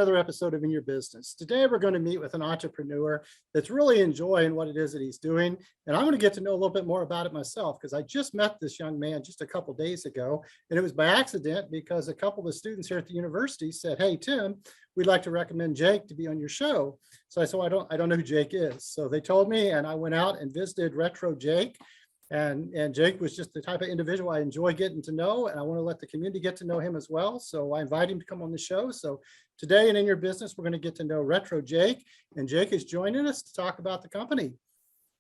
another episode of In Your Business. Today, we're going to meet with an entrepreneur that's really enjoying what it is that he's doing. And I'm going to get to know a little bit more about it myself because I just met this young man just a couple days ago. And it was by accident because a couple of the students here at the university said, "Hey, Tim, we'd like to recommend Jake to be on your show." So I said, I don't know who Jake is. So they told me, and I went out and visited Retro Jake. And Jake was just the type of individual I enjoy getting to know, and I want to let the community get to know him as well. So I invite him to come on the show. So today and In Your Business, we're going to get to know Retro Jake, and Jake is joining us to talk about the company.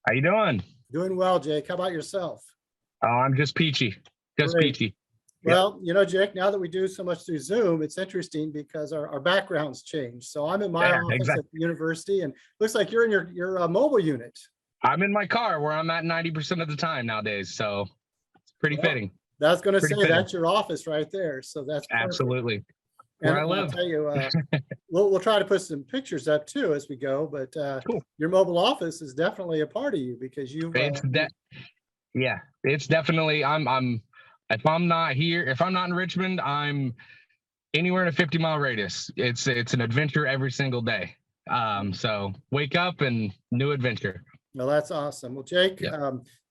How you doing? Doing well, Jake. How about yourself? Oh, I'm just peachy. Just Great. peachy. Well, you know, Jake, now that we do so much through Zoom, it's interesting because our backgrounds change. So I'm in my office at the university, and looks like you're in your mobile unit. I'm in my car where I'm at 90% of the time nowadays, so it's pretty fitting. That's going to say that's your office right there. So that's perfect. Absolutely And where I live. I'll tell you, we'll try to put some pictures up too as we go. But Cool. Your mobile office is definitely a part of you because you've. It's definitely. I'm. If I'm not here, if I'm not in Richmond, I'm anywhere in a 50-mile radius. It's an adventure every single day. So wake up and new adventure. Well, that's awesome. Well, Jake,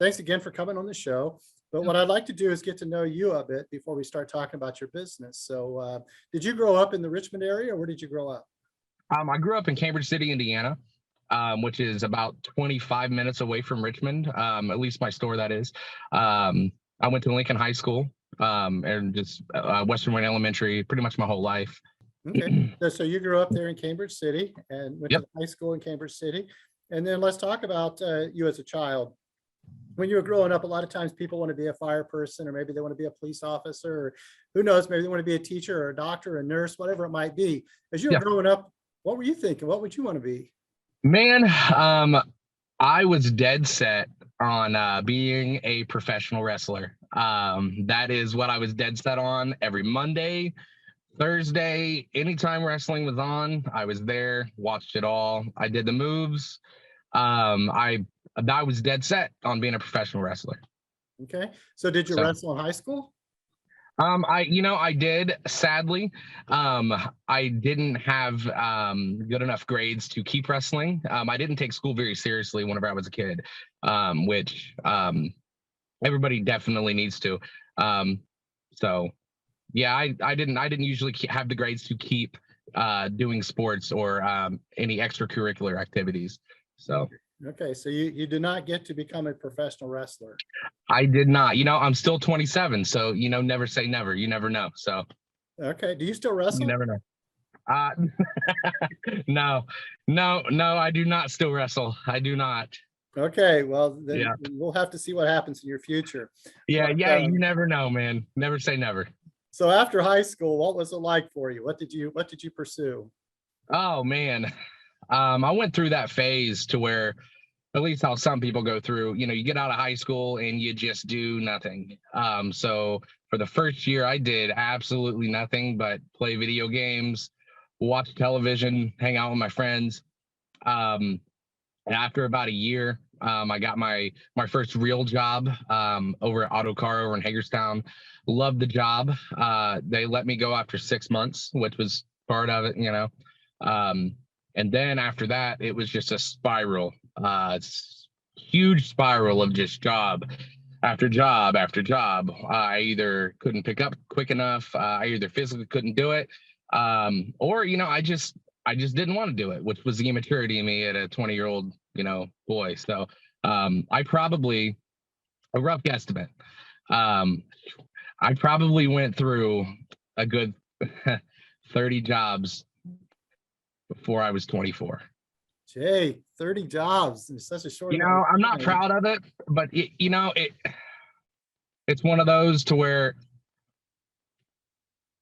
thanks again for coming on the show. But what I'd like to do is get to know you a bit before we start talking about your business. So did you grow up in the Richmond area, or where did you grow up? I grew up in Cambridge City, Indiana, which is about 25 minutes away from Richmond, at least my store, that is. I went to Lincoln High School and just Western Wayne Elementary pretty much my whole life. Okay. So you grew up there in Cambridge City and went to high school in Cambridge City. And then let's talk about you as a child. When you were growing up, a lot of times people want to be a fire person, or maybe they want to be a police officer, or who knows, maybe they want to be a teacher or a doctor or a nurse, whatever it might be. As you were growing up, what were you thinking? What would you want to be? Man, I was dead set on being a professional wrestler. That is what I was dead set on. Every Monday, Thursday, anytime wrestling was on, I was there, watched it all. I did the moves. I was dead set on being a professional wrestler. Okay. So did you wrestle in high school? I did. Sadly, I didn't have good enough grades to keep wrestling. I didn't take school very seriously whenever I was a kid, which everybody definitely needs to. So yeah, I didn't usually have the grades to keep doing sports or any extracurricular activities. So. Okay, so you did not get to become a professional wrestler. I did not. I'm still 27, so never say never. You never know. So. Okay. Do you still wrestle? You never know. No, I do not still wrestle. I do not. Okay, well then we'll have to see what happens in your future. Yeah, you never know, man. Never say never. So after high school, what was it like for you? What did you pursue? Oh man. I went through that phase to where, at least how some people go through, you get out of high school and you just do nothing. So for the first year, I did absolutely nothing but play video games, watch television, hang out with my friends. And after about a year, I got my first real job over at Autocar over in Hagerstown. Loved the job. They let me go after 6 months, which was part of it, And then after that, it was just a spiral, huge spiral of just job after job after job. I either couldn't pick up quick enough, I either physically couldn't do it, or I just didn't want to do it, which was the immaturity in me at a 20-year-old boy. So I probably, a rough guesstimate, I probably went through a good 30 jobs before I was 24. Jay, 30 jobs in such a short I'm not proud of it, but it's one of those to where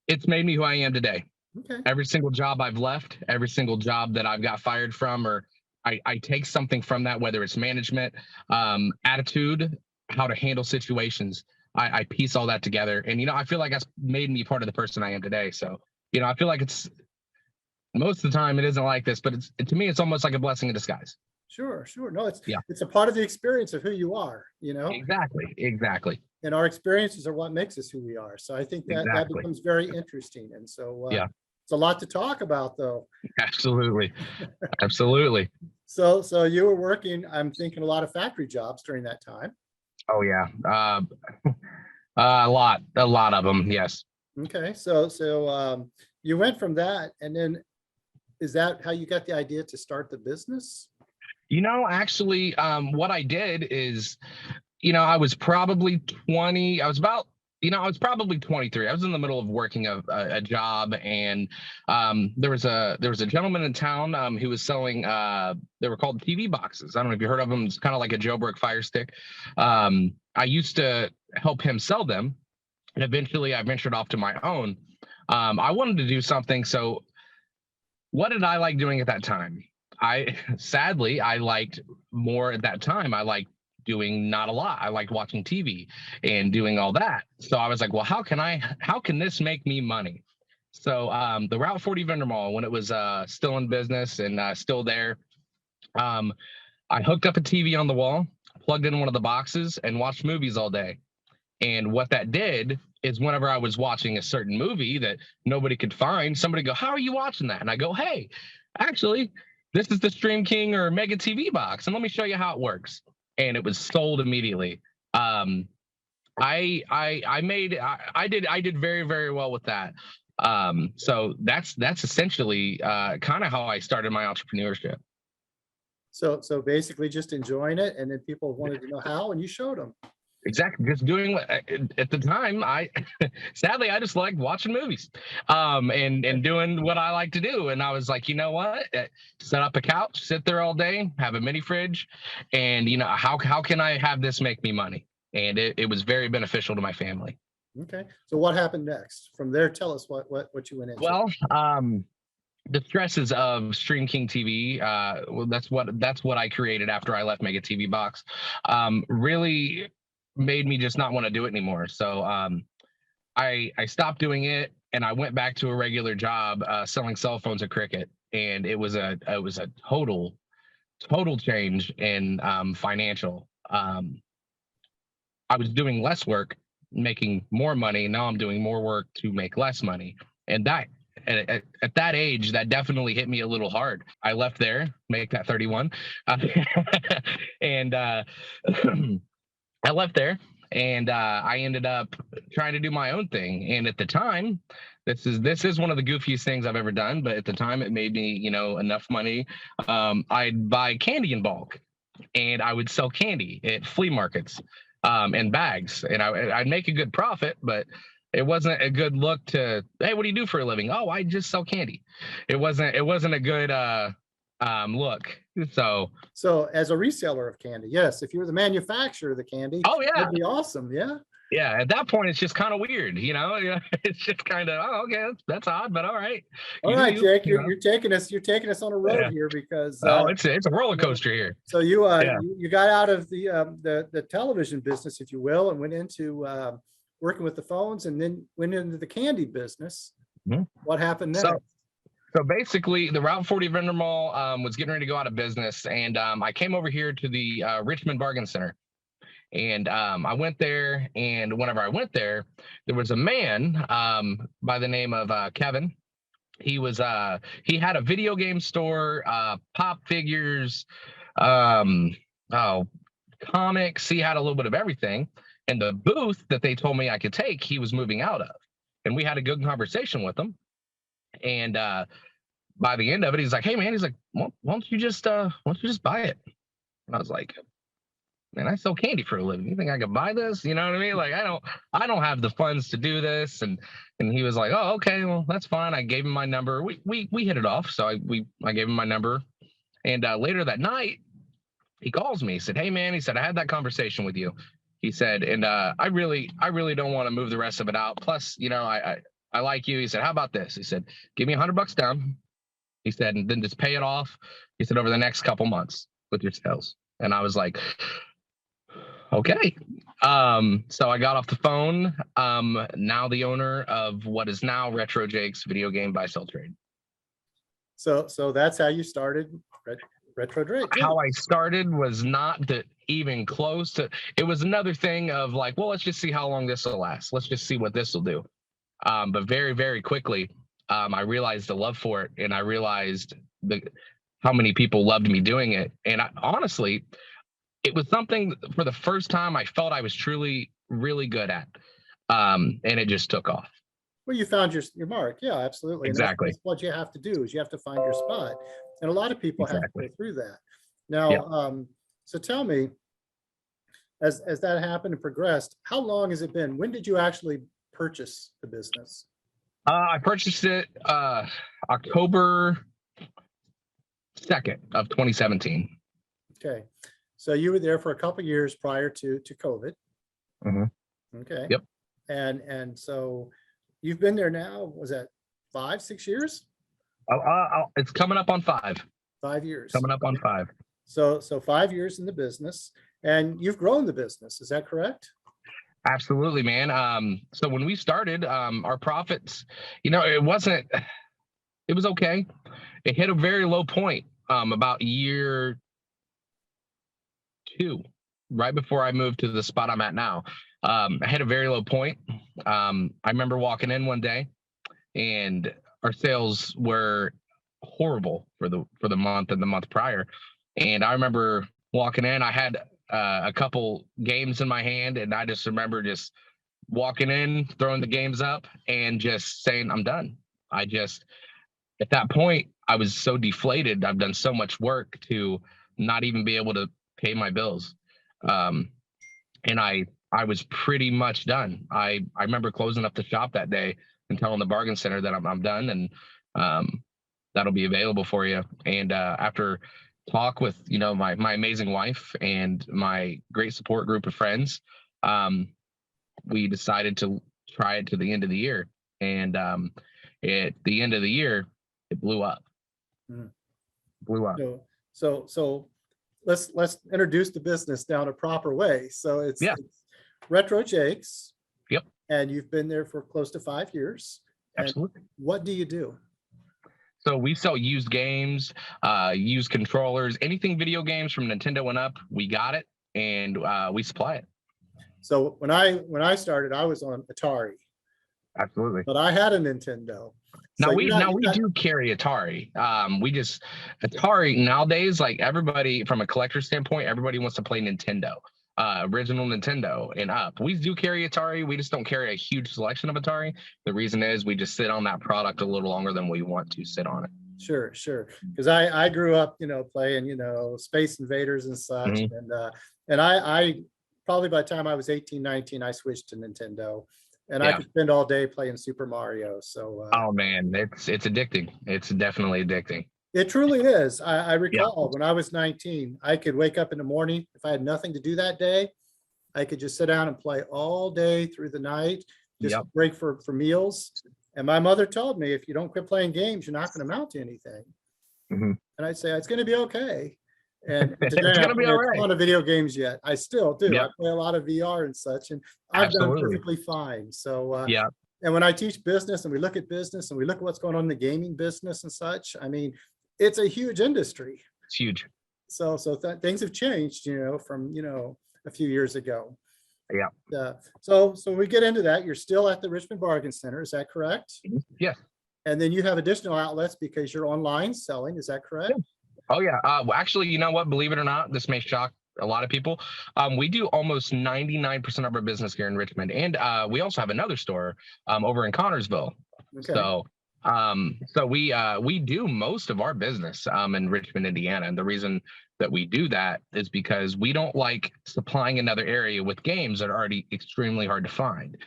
it's made me who I am today. Okay. Every single job I've left, every single job that I've got fired from, or I take something from that, whether it's management, attitude, how to handle situations. I piece all that together. And, I feel like that's made me part of the person I am today. So, I feel like it's, most of the time it isn't like this, but to me, it's almost like a blessing in disguise. Sure. No, it's a part of the experience of who you are, Exactly. And our experiences are what makes us who we are. So I think that becomes very interesting. And so, It's a lot to talk about, though. Absolutely. Absolutely. So you were working, I'm thinking, a lot of factory jobs during that time. Oh yeah. A lot of them. Yes. Okay, so you went from that, and then is that how you got the idea to start the business? Actually, what I did is, I was probably 20. I was probably 23. I was in the middle of working a job, and there was a gentleman in town who was selling. They were called TV boxes. I don't know if you heard of them. It's kind of like a jailbreak Fire Stick. I used to help him sell them, and eventually I ventured off to my own. I wanted to do something. So, what did I like doing at that time? I liked more at that time. I liked doing not a lot. I liked watching TV and doing all that. So I was like, well, how can this make me money? So the Route 40 vendor mall, when it was still in business and still there, I hooked up a TV on the wall, plugged in one of the boxes, and watched movies all day. And what that did is whenever I was watching a certain movie that nobody could find, somebody go, how are you watching that? And I go, hey, actually, this is the Stream King or Mega TV box, and let me show you how it works. And it was sold immediately. I did very, very well with that. So that's essentially kind of how I started my entrepreneurship. So basically just enjoying it, and then people wanted to know how, and you showed them. Exactly. Just doing what at the time, sadly I just liked watching movies, and doing what I like to do. And I was like, you know what? Set up a couch, sit there all day, have a mini fridge, and how can I have this make me money? And it was very beneficial to my family. Okay. So what happened next? From there, tell us what you went into. Well, the stresses of Stream King TV, well, that's what I created after I left Mega TV Box. Really made me just not want to do it anymore. So I stopped doing it, and I went back to a regular job selling cell phones at Cricket, and it was a total change in financial. I was doing less work, making more money. Now I'm doing more work to make less money, and that at that age, that definitely hit me a little hard. I left there, make that 31, and I left there, and I ended up trying to do my own thing. And at the time, this is one of the goofiest things I've ever done. But at the time, it made me, enough money. I'd buy candy in bulk, and I would sell candy at flea markets in bags, and I'd make a good profit. But it wasn't a good look to, hey, what do you do for a living? Oh, I just sell candy. It wasn't a good look. So as a reseller of candy, yes, if you were the manufacturer of the candy, oh yeah, that'd be awesome. Yeah, at that point it's just kind of weird, it's just kind of, oh, okay, that's odd, but all right. All right, Jake, you're taking us on a road here, because it's a roller coaster here. So you got out of the television business, if you will, and went into working with the phones, and then went into the candy business. Mm-hmm. What happened next? So basically, the Route 40 vendor mall was getting ready to go out of business, and I came over here to the Richmond Bargain Center, and I went there. And whenever I went there, there was a man by the name of Kevin. He had a video game store, pop figures, comics. He had a little bit of everything. And the booth that they told me I could take, he was moving out of, and we had a good conversation with him. And by the end of it, he's like, hey man, he's like, well, why don't you just buy it? And I was like, man, I sell candy for a living. You think I could buy this? You know what I mean? Like, I don't have the funds to do this. And he was like, oh, okay, well, that's fine. I gave him my number. We hit it off. So I gave him my number. And later that night, he calls me. He said, hey man, he said, I had that conversation with you. He said, and I really don't want to move the rest of it out. Plus, I like you. He said, how about this? He said, give me $100 down. He said, and then just pay it off. He said, over the next couple months with your sales. And I was like, okay. So I got off the phone. Now the owner of what is now Retro Jake's video game buy sell trade. So that's how you started Retro Drake. How I started was not even close to, it was another thing of like, well, let's just see how long this will last. Let's just see what this will do. But very, very quickly, I realized the love for it, and I realized how many people loved me doing it. And honestly, it was something for the first time I felt I was truly really good at. And it just took off. Well, you found your mark. Yeah, absolutely. And Exactly. that's what you have to do is you have to find your spot. And a lot of people have to Exactly. go through that. Yeah. Now, so tell me, as that happened and progressed, how long has it been? When did you actually purchase the business? I purchased it October 2nd of 2017. Okay. So you were there for a couple of years prior to COVID. hmm Okay. Yep. And so you've been there now, was that 5, 6 years? It's coming up on 5. 5 years. Coming up on 5. So 5 years in the business, and you've grown the business. Is that correct? Absolutely, man. So when we started, our profits, it was okay. It hit a very low point about year 2, right before I moved to the spot I'm at now. I hit a very low point. I remember walking in one day, and our sales were horrible for the month and the month prior. And I remember walking in. I had a couple games in my hand, and I just remember just walking in, throwing the games up, and just saying, "I'm done." At that point, I was so deflated. I've done so much work to not even be able to pay my bills, and I was pretty much done. I remember closing up the shop that day and telling the bargain center that I'm done, and that'll be available for you. And after talk with my amazing wife and my great support group of friends, we decided to try it to the end of the year. And at the end of the year, it blew up. Mhm. Blew up. So let's introduce the business down a proper way. So it's Yeah. Retro Jakes. Yep. And you've been there for close to 5 years. And Absolutely. what do you do? So we sell used games, used controllers, anything video games from Nintendo and up. We got it, and we supply it. So when I started, I was on Atari, Absolutely. but I had a Nintendo. Now So we do carry Atari. Atari nowadays, like everybody from a collector standpoint, everybody wants to play Nintendo, original Nintendo and up. We do carry Atari. We just don't carry a huge selection of Atari. The reason is we just sit on that product a little longer than we want to sit on it. Sure. Because I grew up, playing, Space Invaders and such. Mhm. And I probably by the time I was 18, 19, I switched to Nintendo. And I Yeah. could spend all day playing Super Mario. So Oh man, it's addicting. It's definitely addicting. it truly is. I Yeah. recall when I was 19, I could wake up in the morning. If I had nothing to do that day, I could just sit down and play all day through the night, just Yep. break for meals. And my mother told me, if you don't quit playing games, you're not going to amount to anything. Mhm. And I'd say, it's going to be okay. And It's today I gonna be play all a right. ton of video games yet. I still do. Yeah. I play a lot of VR and such, and I've done Absolutely. perfectly fine. So, Yeah. and when I teach business and we look at business and we look at what's going on in the gaming business and such, I mean, it's a huge industry. It's huge. So things have changed, from, a few years ago. Yeah. So we get into that. You're still at the Richmond Bargain Center. Is that correct? Yeah. And then you have additional outlets because you're online selling. Is that correct? Oh yeah. Well, actually, you know what? Believe it or not, this may shock a lot of people. We do almost 99% of our business here in Richmond, and we also have another store over in Connersville. Okay. So we do most of our business in Richmond, Indiana, and the reason that we do that is because we don't like supplying another area with games that are already extremely hard to find.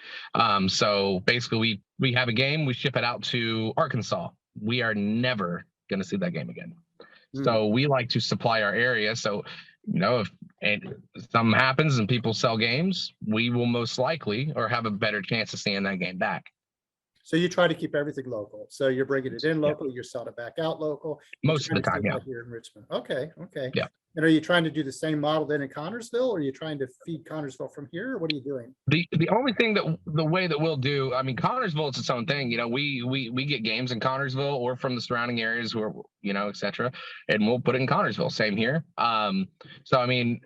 So basically, we have a game, we ship it out to Arkansas. We are never going to see that game again. So we like to supply our area. So, if something happens and people sell games, we will most likely or have a better chance of seeing that game back. So you try to keep everything local. So you're bringing it in locally, you're selling it back out local. Most of the time, yeah. Here in Richmond. Okay. Yeah. And are you trying to do the same model then in Connersville, or are you trying to feed Connersville from here? Or what are you doing? The only thing that the way that we'll do, I mean, Connersville is its own thing. We get games in Connersville or from the surrounding areas, where et cetera, and we'll put it in Connersville. Same here. So I mean,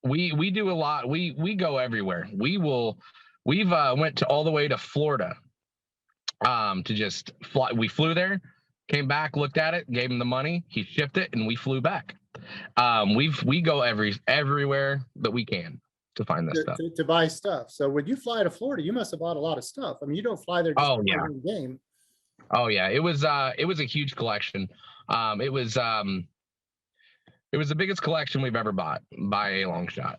we do a lot. We go everywhere. We've went all the way to Florida. to just fly. We flew there, came back, looked at it, gave him the money, he shipped it, and we flew back. We go everywhere that we can to find this stuff. To buy stuff. So when you fly to Florida, you must have bought a lot of stuff. I mean, you don't fly there just Oh to play yeah. one game. Oh yeah. It was a huge collection. It was the biggest collection we've ever bought by a long shot.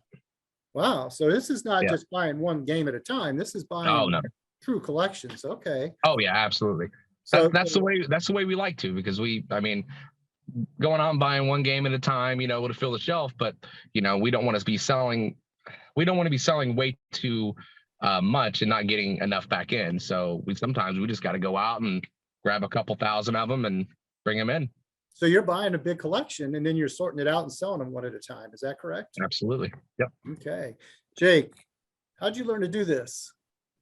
Wow. So this is not Yeah. just buying one game at a time. This is Oh buying no. true collections. Okay. Oh yeah, absolutely. So That's the way we like to, because I mean, going out and buying one game at a time, to fill the shelf, but we don't want to be selling way too much and not getting enough back in. So sometimes we just got to go out and grab a couple thousand of them and bring them in. So you're buying a big collection and then you're sorting it out and selling them one at a time. Is that correct? Absolutely. Yep. Okay. Jake, how'd you learn to do this?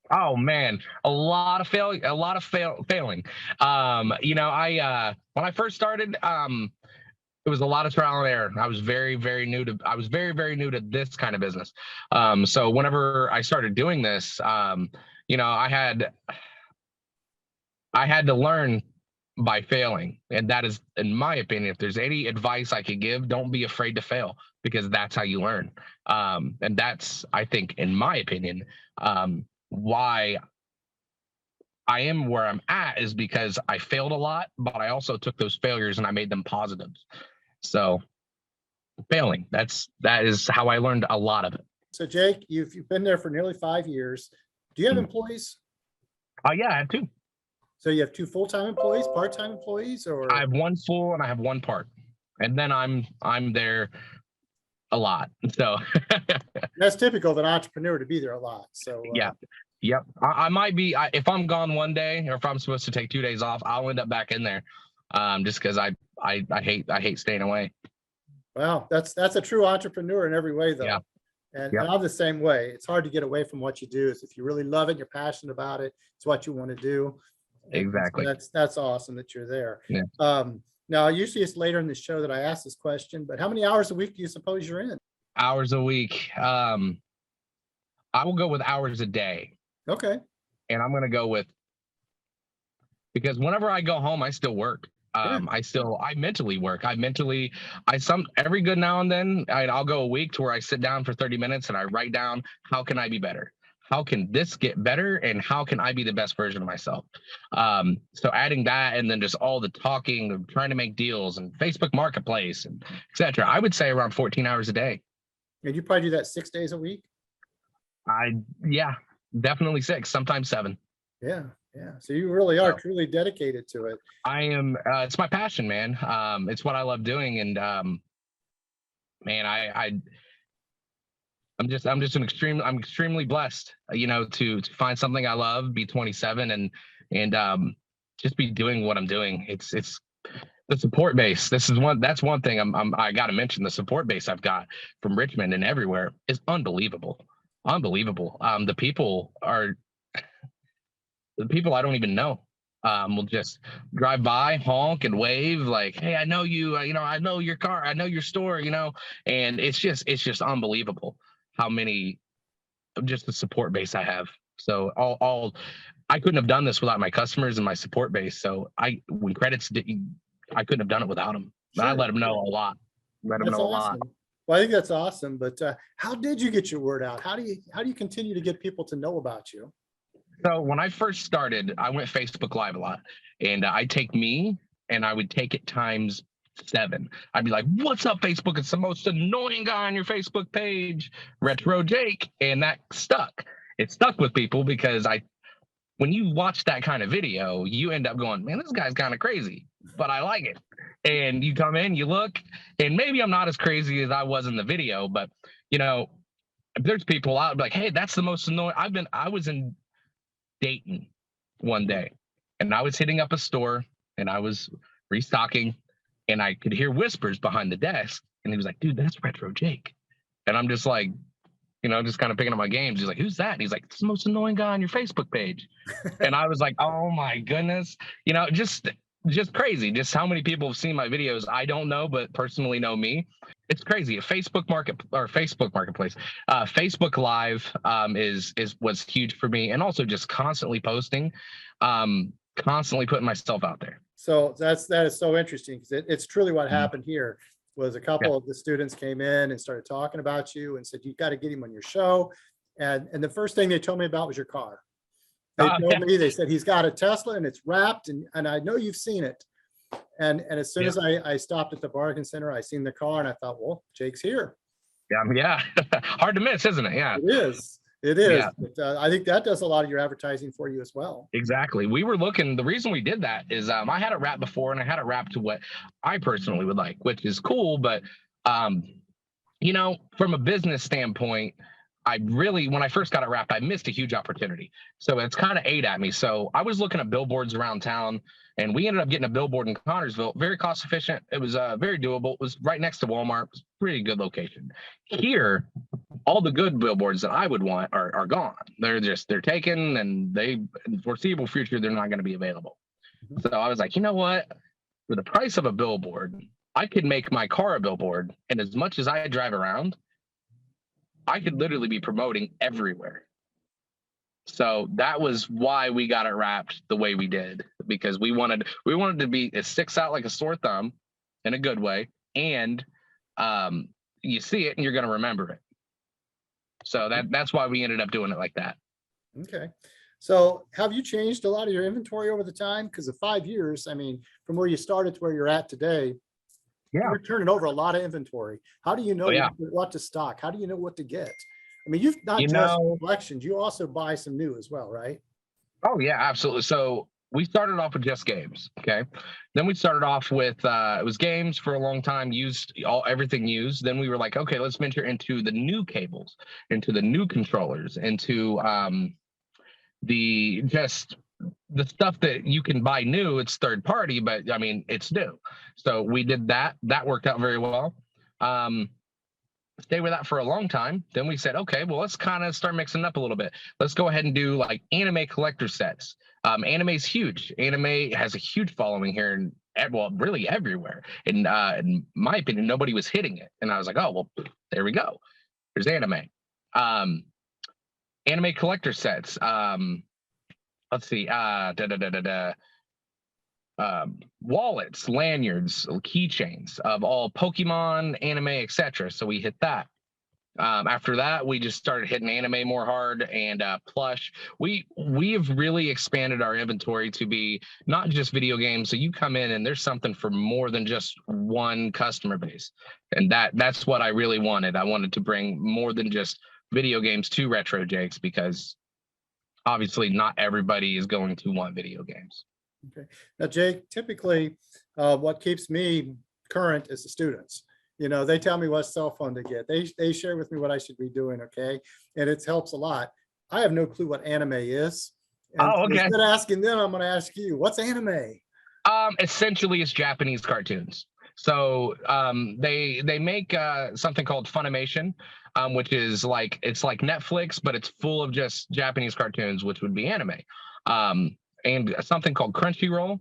Oh man, a lot of failing. When I first started, it was a lot of trial and error. I was very, very new to this kind of business. So whenever I started doing this, I had to learn by failing. And that is, in my opinion, if there's any advice I could give, don't be afraid to fail, because that's how you learn. And that's, I think, in my opinion, why I am where I'm at, is because I failed a lot, but I also took those failures and I made them positives. So failing, that is how I learned a lot of it. So Jake, you've been there for nearly 5 years. Do you have employees? Yeah, I have two. So you have 2 full-time employees, part-time employees, or? I have one full and I have one part, and then I'm there a lot. So That's typical of an entrepreneur to be there a lot. So yeah. Yep. I might be, if I'm gone one day, or if I'm supposed to take 2 days off, I'll end up back in there. Just because I hate staying away. Wow, that's a true entrepreneur in every way, though. Yeah. And I'm the same way. It's hard to get away from what you do. If you really love it, you're passionate about it, it's what you want to do. Exactly. So that's awesome that you're there. Yeah. Now, usually it's later in the show that I ask this question, but how many hours a week do you suppose you're in? Hours a week. I will go with hours a day. Okay. And I'm going to go with, because whenever I go home, I still work. I mentally work. Every good now and then, I'll go a week to where I sit down for 30 minutes and I write down, how can I be better? How can this get better? And how can I be the best version of myself? So adding that, and then just all the talking of trying to make deals and Facebook Marketplace and etc. I would say around 14 hours a day. And you probably do that 6 days a week? Yeah, definitely 6, sometimes 7. Yeah. So you really are truly dedicated to it. I am. It's my passion, man. It's what I love doing, and man, I'm extremely blessed, to find something I love, be 27, and just be doing what I'm doing. It's the support base. That's one thing I got to mention. The support base I've got from Richmond and everywhere is unbelievable. The people I don't even know will just drive by, honk and wave, like, hey, I know you, I know your car, I know your store, and it's just unbelievable how many, just the support base I have. So I couldn't have done this without my customers and my support base. So I couldn't have done it without them. But I let them know a lot. Let them know a lot. Well, I think that's awesome. But how did you get your word out? How do you continue to get people to know about you? So when I first started, I went Facebook Live a lot, and I'd take me and I would take it times 7. I'd be like, what's up, Facebook? It's the most annoying guy on your Facebook page, Retro Jake. And that stuck. It stuck with people, because when you watch that kind of video, you end up going, man, this guy's kind of crazy, but I like it. And you come in, you look, and maybe I'm not as crazy as I was in the video, but if there's people out like, hey, that's the most annoying. I was in Dayton one day, and I was hitting up a store, and I was restocking, and I could hear whispers behind the desk, and he was like, dude, that's Retro Jake. And I'm just like, just kind of picking up my games. He's like, who's that? And he's like, it's the most annoying guy on your Facebook page. And I was like, oh my goodness, just just crazy. Just how many people have seen my videos, I don't know, but personally know me. It's crazy. A Facebook Marketplace, Facebook Live was huge for me, and also just constantly posting, constantly putting myself out there. So that is so interesting, because it's truly what happened here. Was a couple of the students came in and started talking about you and said, you got to get him on your show. And the first thing they told me about was your car. They told me, they said, he's got a Tesla and it's wrapped, and I know you've seen it. And as soon as I stopped at the bargain center, I seen the car and I thought, well, Jake's here. Yeah. Hard to miss, isn't it? Yeah. It is. It is. Yeah. But, I think that does a lot of your advertising for you as well. Exactly. We were looking, the reason we did that is I had it wrapped before, and I had it wrapped to what I personally would like, which is cool. But, you know, from a business standpoint, when I first got it wrapped, I missed a huge opportunity. So it's kind of ate at me. So I was looking at billboards around town, and we ended up getting a billboard in Connersville, very cost efficient. It was very doable. It was right next to Walmart. It was a pretty good location. Here, all the good billboards that I would want are gone. They're taken, and in the foreseeable future, they're not going to be available. So I was like, you know what? For the price of a billboard, I could make my car a billboard. And as much as I drive around, I could literally be promoting everywhere. So that was why we got it wrapped the way we did, because we wanted to be, it sticks out like a sore thumb in a good way. And you see it and you're going to remember it. So that's why we ended up doing it like that. Okay. So have you changed a lot of your inventory over the time? Because of 5 years, I mean, from where you started to where you're at today, you're turning over a lot of inventory. How do you know what to stock? How do you know what to get? I mean, you've not just collections, you also buy some new as well, right? Oh yeah, absolutely. So we started off with just games. Okay. Then we started off with, it was games for a long time, everything used. Then we were like, okay, let's venture into the new cables, into the new controllers, into the stuff that you can buy new. It's third party, but I mean, it's new. So we did that. That worked out very well. Stay with that for a long time. Then we said, okay, well, let's kind of start mixing it up a little bit. Let's go ahead and do like anime collector sets. Anime is huge. Anime has a huge following here, really everywhere. And in my opinion, nobody was hitting it. And I was like, oh, well, there we go. There's anime. Anime collector sets. Let's see. Wallets, lanyards, keychains of all Pokemon, anime, etc. So we hit that. After that, we just started hitting anime more hard, and plush. We have really expanded our inventory to be not just video games. So you come in and there's something for more than just one customer base, and that's what I really wanted. I wanted to bring more than just video games to Retro Jakes, because obviously not everybody is going to want video games. Okay. Now, Jake, typically what keeps me current is the students. You know, they tell me what cell phone to get. They share with me what I should be doing, okay? And it helps a lot. I have no clue what anime is. And okay. Instead of asking them, I'm going to ask you, what's anime? Essentially, it's Japanese cartoons. So they make something called Funimation, which is it's like Netflix, but it's full of just Japanese cartoons, which would be anime. And something called Crunchyroll,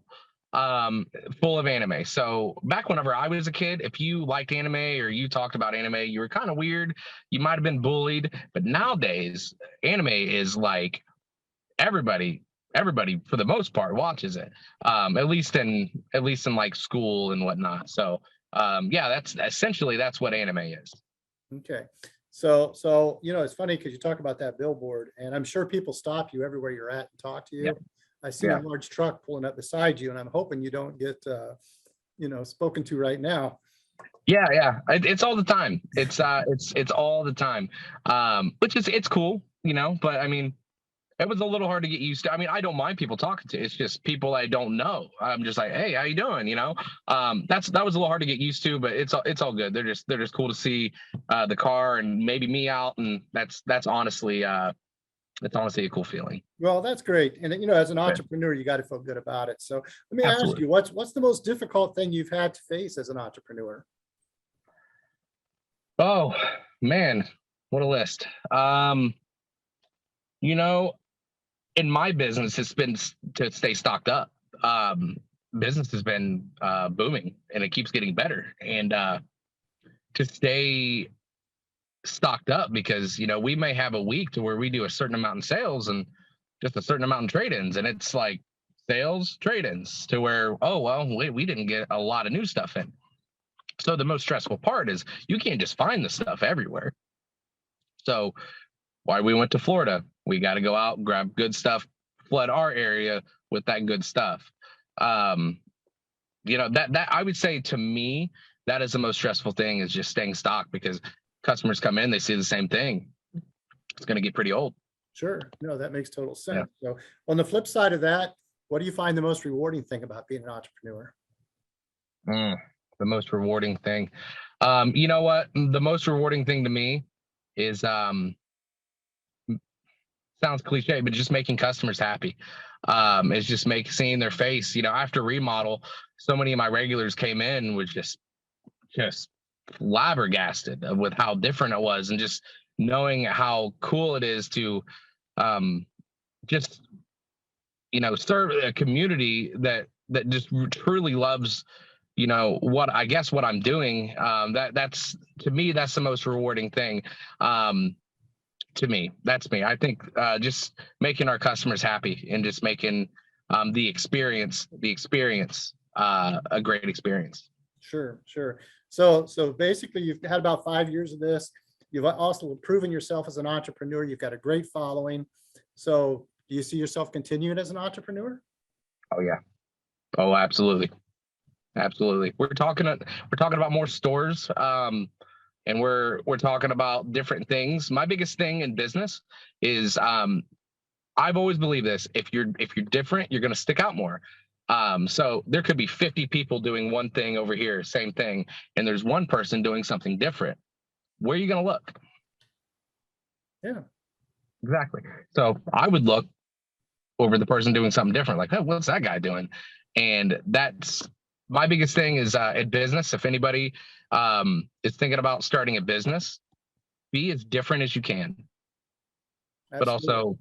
full of anime. So back whenever I was a kid, if you liked anime or you talked about anime, you were kind of weird. You might have been bullied. But nowadays, anime is like everybody for the most part watches it. At least in like school and whatnot. So yeah, that's what anime is. Okay. So you know, it's funny because you talk about that billboard, and I'm sure people stop you everywhere you're at and talk to you. Yep. I see a large truck pulling up beside you, and I'm hoping you don't get you know, spoken to right now. Yeah. It's all the time. It's all the time. Which is, it's cool, you know, but I mean, it was a little hard to get used to. I mean, I don't mind people talking to. It's just people I don't know. I'm just like, hey, how you doing? You know, that was a little hard to get used to, but it's all good. They're just cool to see the car and maybe me out, and that's honestly a cool feeling. Well, that's great. And you know, as an entrepreneur, you got to feel good about it. So let me ask you, what's the most difficult thing you've had to face as an entrepreneur? Oh man, what a list. You know, in my business, it's been to stay stocked up. business has been booming, and it keeps getting better. And to stay stocked up, because we may have a week to where we do a certain amount in sales and just a certain amount in trade-ins, and it's like sales trade-ins to where, oh well, we didn't get a lot of new stuff in. So the most stressful part is you can't just find the stuff everywhere. So why we went to Florida, we got to go out and grab good stuff, flood our area with that good stuff. That I would say, to me, that is the most stressful thing, is just staying stocked, because customers come in, they see the same thing. It's going to get pretty old. Sure. No, that makes total sense. Yeah. So on the flip side of that, what do you find the most rewarding thing about being an entrepreneur? The most rewarding thing. You know what? The most rewarding thing to me is, sounds cliche, but just making customers happy. It's just seeing their face. After remodel, so many of my regulars came in with just flabbergasted with how different it was, and just knowing how cool it is to just serve a community that just truly loves what I'm doing. That's, to me, that's the most rewarding thing. To me, that's me. I think just making our customers happy, and just making the experience a great experience. Sure. So basically, you've had about 5 years of this. You've also proven yourself as an entrepreneur. You've got a great following. So do you see yourself continuing as an entrepreneur? Oh yeah. Oh, absolutely. Absolutely. We're talking about more stores. And we're talking about different things. My biggest thing in business is, I've always believed this: if you're different, you're going to stick out more. So there could be 50 people doing one thing over here, same thing, and there's one person doing something different. Where are you going to look? Yeah, exactly. So I would look over the person doing something different, like, oh, what's that guy doing? And that's my biggest thing is, in business. If anybody is thinking about starting a business, be as different as you can. Absolutely. But also,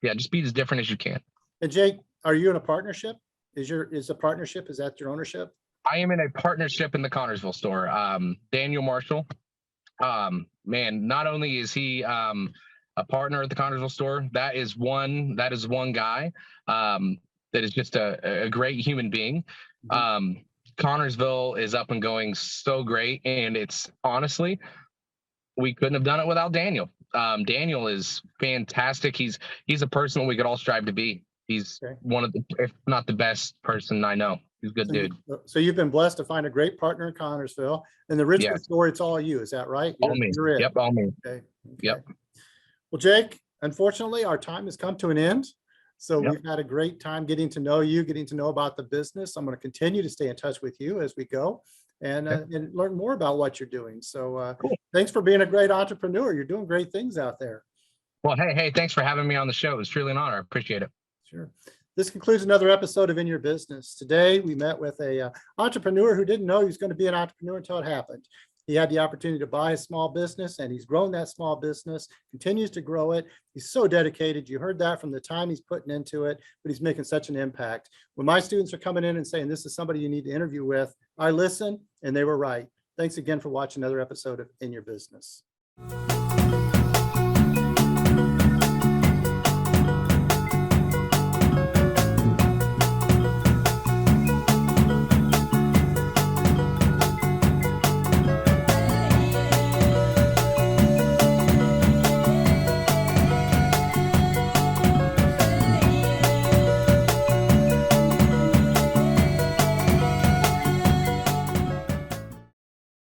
just be as different as you can. And Jake, are you in a partnership? Is the partnership, is that your ownership? I am in a partnership in the Connersville store. Daniel Marshall, man, not only is he a partner at the Connersville store, that is one guy that is just a great human being. Mm-hmm. Connersville is up and going so great, and it's honestly, we couldn't have done it without Daniel. Daniel is fantastic. He's a person we could all strive to be. He's one of the, if not the best person I know. He's a good dude. So you've been blessed to find a great partner in Connersville. And the Richmond store, it's all you. Is that right? All me. Yep, all me. Okay. Yep. Well, Jake, unfortunately, our time has come to an end. So we've had a great time getting to know you, getting to know about the business. I'm going to continue to stay in touch with you as we go and learn more about what you're doing. So cool. Thanks for being a great entrepreneur. You're doing great things out there. Well, hey, thanks for having me on the show. It was truly an honor. I appreciate it. Sure. This concludes another episode of In Your Business. Today, we met with a entrepreneur who didn't know he was going to be an entrepreneur until it happened. He had the opportunity to buy a small business, and he's grown that small business, continues to grow it. He's so dedicated. You heard that from the time he's putting into it, but he's making such an impact. When my students are coming in and saying, this is somebody you need to interview with, I listen, and they were right. Thanks again for watching another episode of In Your Business.